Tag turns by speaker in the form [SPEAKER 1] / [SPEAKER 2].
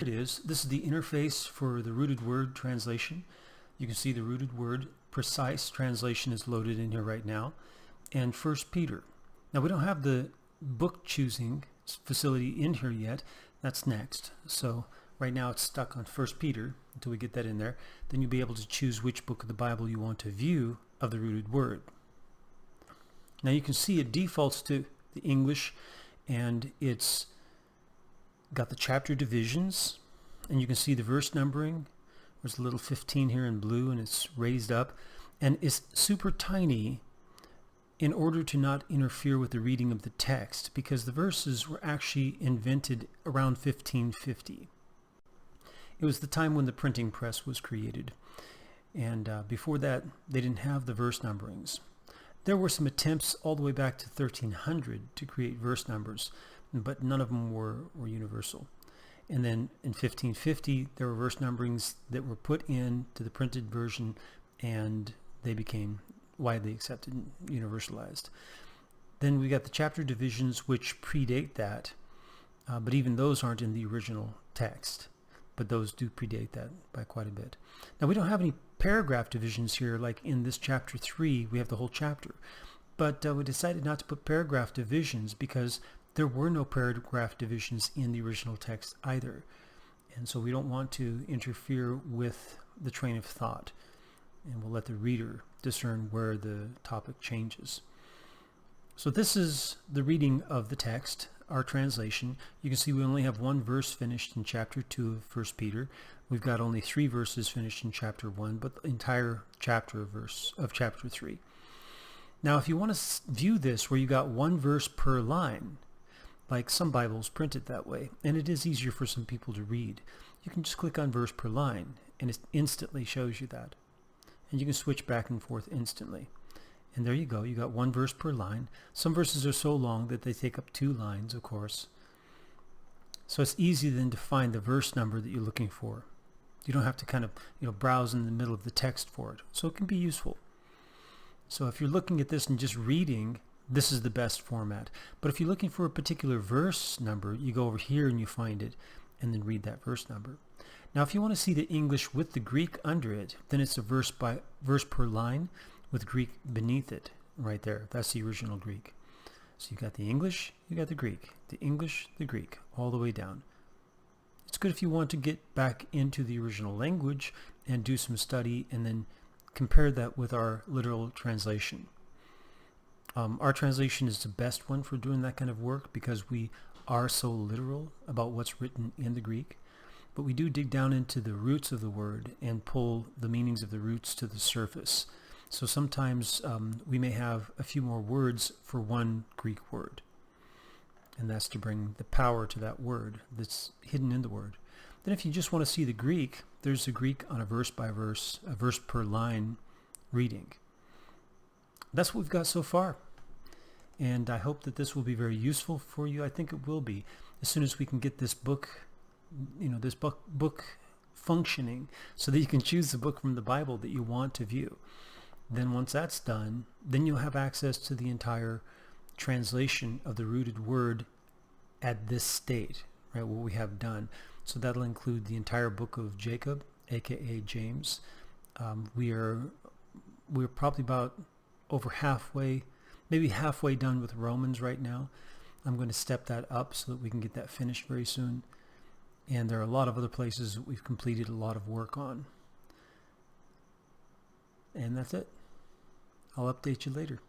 [SPEAKER 1] It is. This is the interface for the rooted word translation. You can see the rooted word precise translation is loaded in here right now, and First Peter. Now we don't have the book choosing facility in here yet. That's next. So right now it's stuck on First Peter until we get that in there. Then you'll be able to choose which book of the Bible you want to view of the rooted word. Now you can see it defaults to the English, and it's got the chapter divisions, and you can see the verse numbering. There's a little 15 here in blue, and it's raised up, and it's super tiny in order to not interfere with the reading of the text, because the verses were actually invented around 1550. It was the time when the printing press was created, and before that they didn't have the verse numberings. There were some attempts all the way back to 1300 to create verse numbers, but none of them were universal. And then in 1550 there were verse numberings that were put into the printed version, and they became widely accepted and universalized. Then we got the chapter divisions, which predate that, but even those aren't in the original text, but those do predate that by quite a bit. Now we don't have any paragraph divisions here like in this chapter 3. We have the whole chapter, but we decided not to put paragraph divisions because there were no paragraph divisions in the original text either, and so we don't want to interfere with the train of thought, and we'll let the reader discern where the topic changes. So this is the reading of the text, our translation. You can see we only have one verse finished in chapter 2 of 1 Peter. We've got only 3 verses finished in chapter 1, but the entire chapter of chapter 3. Now if you want to view this where you got one verse per line, like some Bibles print it that way, and it is easier for some people to read, you can just click on verse per line and it instantly shows you that. And you can switch back and forth instantly. And there you go, you got one verse per line. Some verses are so long that they take up 2 lines, of course. So it's easy then to find the verse number that you're looking for. You don't have to kind of browse in the middle of the text for it. So it can be useful. So if you're looking at this and just reading, this is the best format. But if you're looking for a particular verse number, you go over here and you find it and then read that verse number. Now if you want to see the English with the Greek under it, then it's a verse per line with Greek beneath it right there. That's the original Greek. So you got the English, you got the Greek, the English, the Greek, all the way down. It's good if you want to get back into the original language and do some study and then compare that with our literal translation. Our translation is the best one for doing that kind of work because we are so literal about what's written in the Greek. But we do dig down into the roots of the word and pull the meanings of the roots to the surface. So sometimes we may have a few more words for one Greek word, and that's to bring the power to that word that's hidden in the word. Then if you just want to see the Greek, there's the Greek on a verse by verse, a verse per line reading. That's what we've got so far, and I hope that this will be very useful for you. I think it will be, as soon as we can get this book, this book functioning so that you can choose the book from the Bible that you want to view. Then once that's done, then you'll have access to the entire translation of the rooted word at this state, right, what we have done. So that'll include the entire book of Jacob, aka James. We're probably about over halfway, maybe halfway done with Romans right now. I'm going to step that up so that we can get that finished very soon. And there are a lot of other places that we've completed a lot of work on. And that's it. I'll update you later.